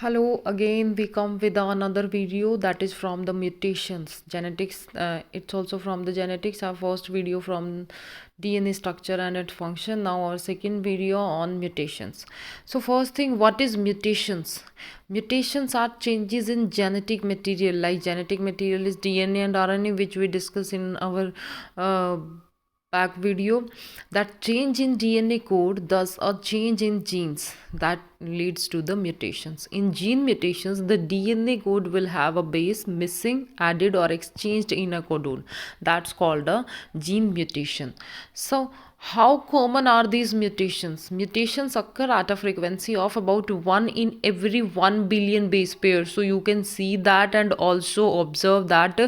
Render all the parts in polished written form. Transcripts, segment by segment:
Hello again, we come with another video that is from the mutations genetics. It's also from the genetics. Our first video from DNA structure and its function. Now our second video on mutations. So first thing, what is mutations? Mutations are changes in genetic material. Like genetic material is DNA and RNA, which we discuss in our back video. That change in DNA code, thus a change in genes, that leads to the mutations. In gene mutations, the DNA code will have a base missing, added, or exchanged in a codon. That's called a gene mutation. So how common are these mutations? Mutations occur at a frequency of about 1 in every 1 billion base pairs. So you can see that and also observe that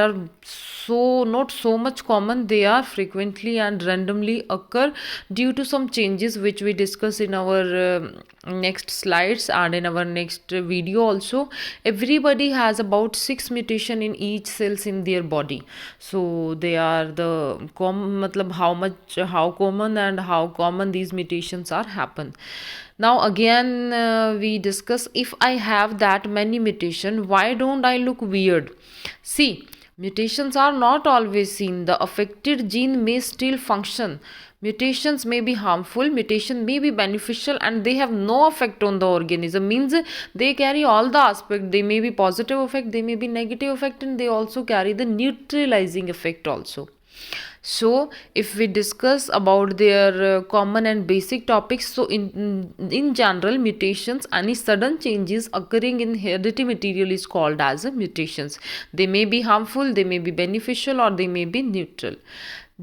are so not so much common. They are frequently and randomly occur due to some changes which we discuss in our next slides and in our next video also. Everybody has about 6 mutation in each cells in their body. So they are the how common and how common these mutations are happen. Now again, we discuss, if I have that many mutation, why don't I look weird? See, mutations are not always seen. The affected gene may still function. Mutations may be harmful, mutation may be beneficial, and they have no effect on the organism. Means they carry all the aspect. They may be positive effect, they may be negative effect, and they also carry the neutralizing effect also. So if we discuss about their common and basic topics, so in general, mutations, any sudden changes occurring in hereditary material is called as mutations. They may be harmful, they may be beneficial, or they may be neutral.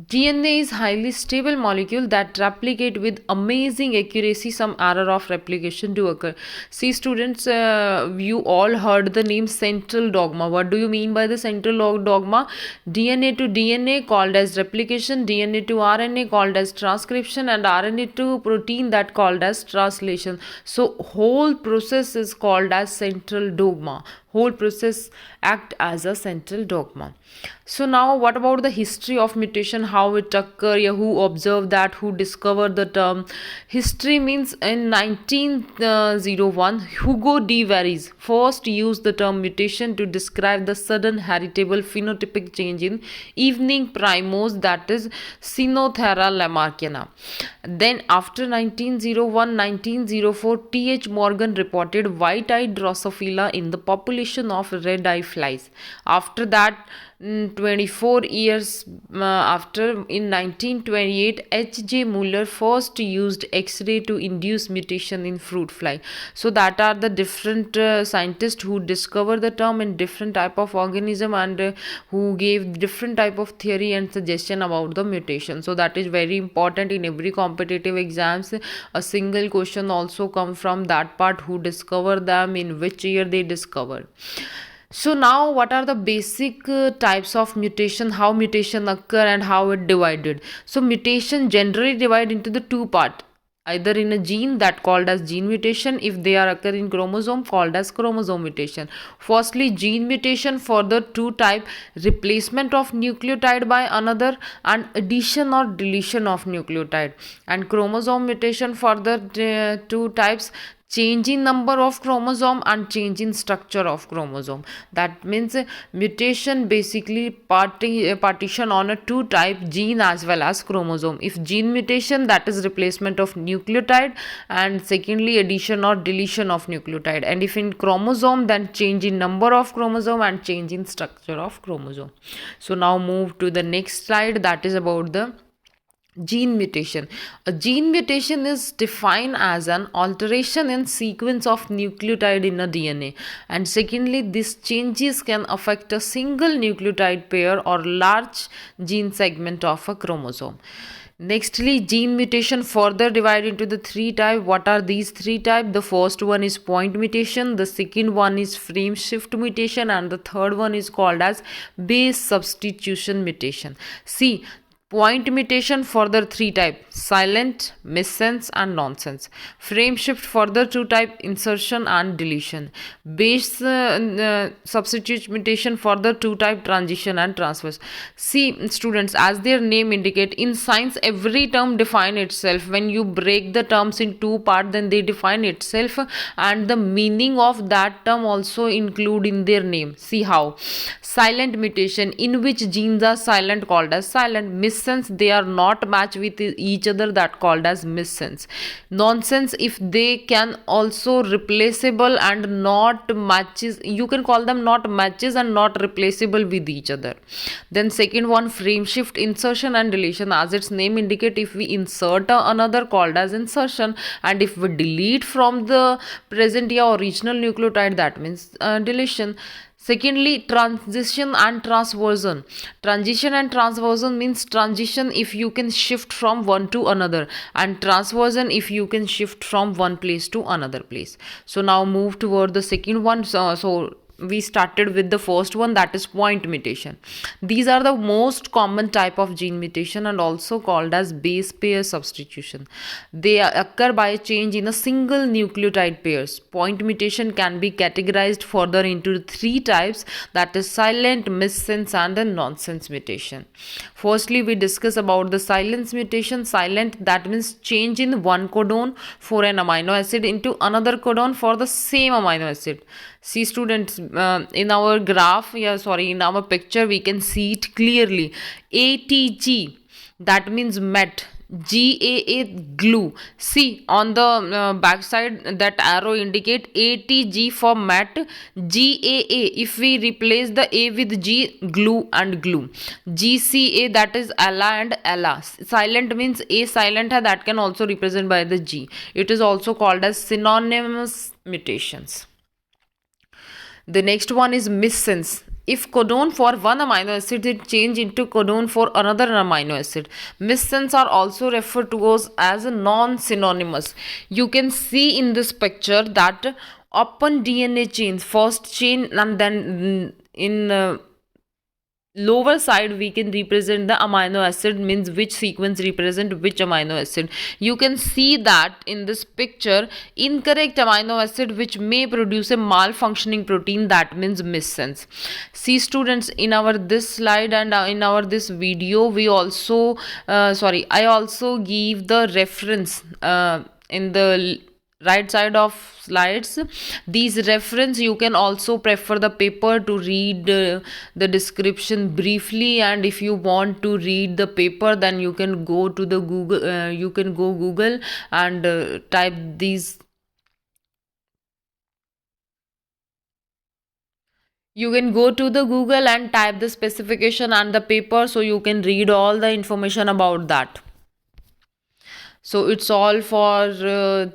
DNA is highly stable molecule that replicate with amazing accuracy. Some error of replication do occur. See students, you all heard the name central dogma. What do you mean by the central dogma? DNA to DNA called as replication, DNA to RNA called as transcription, and RNA to protein that called as translation. So whole process is called as central dogma. Whole process act as a central dogma. So now what about the history of mutation, how it occur, who observed that, who discovered the term? History means in 1901, Hugo de Varies first used the term mutation to describe the sudden heritable phenotypic change in evening primrose, that is Cynothera lamarckiana. Then after 1904, T.H. Morgan reported white-eyed Drosophila in the population of red-eye flies. After that, 24 years after, in 1928, H.J. Muller first used X-ray to induce mutation in fruit fly. So that are the different scientists who discover the term in different type of organism, and who gave different type of theory and suggestion about the mutation. So that is very important in every competitive exams. A single question also come from that part, who discover them, in which year they discovered. So now what are the basic types of mutation, how mutation occur and how it divided? So mutation generally divide into the two part, either in a gene that called as gene mutation, if they are occur in chromosome called as chromosome mutation. Firstly, gene mutation for the two type, replacement of nucleotide by another, and addition or deletion of nucleotide. And chromosome mutation for the two types, change in number of chromosome and change in structure of chromosome. That means mutation basically partition on a two type, gene as well as chromosome. If gene mutation, that is replacement of nucleotide, and secondly addition or deletion of nucleotide. And if in chromosome, then change in number of chromosome and change in structure of chromosome. So now move to the next slide, that is about the gene mutation. A gene mutation is defined as an alteration in sequence of nucleotide in a DNA. And secondly, these changes can affect a single nucleotide pair or large gene segment of a chromosome. Nextly, gene mutation further divided into the three types. What are these three types? The first one is point mutation, the second one is frame shift mutation, and the third one is called as base substitution mutation. See, Point mutation further three type: silent, missense, and nonsense. Frame shift further two type: insertion and deletion. Base substitute mutation further two type: transition and transverse. See students, as their name indicate, in science every term define itself. When you break the terms in two part, then they define itself, and the meaning of that term also include in their name. See how: silent mutation, in which genes are silent, called as silent. Missense, they are not matched with each other, that called as missense. Nonsense, if they can also replaceable and not matches, you can call them not matches and not replaceable with each other. Then second one, frame shift, insertion and deletion. As its name indicate, if we insert another, called as insertion, and if we delete from the present original nucleotide, that means deletion. Secondly, transition and transversion. Transition and transversion means transition if you can shift from one to another, and transversion if you can shift from one place to another place. So now move toward the second one. So we started with the first one, that is point mutation. These are the most common type of gene mutation and also called as base pair substitution. They occur by a change in a single nucleotide pairs. Point mutation can be categorized further into three types, that is silent, missense, and a nonsense mutation. Firstly, we discuss about the silence mutation. Silent, that means change in one codon for an amino acid into another codon for the same amino acid. See students, in our graph, in our picture, we can see it clearly. ATG, that means met. GAA, glue. See on the back side, that arrow indicate ATG for met. GAA, if we replace the A with G, glue and glue. GCA, that is Ella and Ella. Silent means A silent hai, that can also represent by the G. It is also called as synonymous mutations. The next one is missense. If codon for one amino acid is changed into codon for another amino acid. Missense are also referred to as non-synonymous. You can see in this picture that upon DNA chain, first chain, and then in lower side we can represent the amino acid, means which sequence represent which amino acid. You can see that in this picture, incorrect amino acid which may produce a malfunctioning protein, that means missense. See students, in our this slide and in our this video, we also I also give the reference in the right side of slides. These reference, you can also prefer the paper to read the description briefly, and if you want to read the paper, then you can go to the Google, you can go Google and type these. You can go to the Google and type the specification and the paper, so you can read all the information about that. So it's all for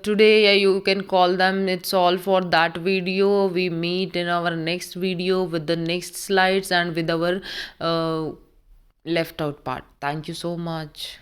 today, you can call them, it's all for that video. We meet in our next video with the next slides and with our left out part. Thank you so much.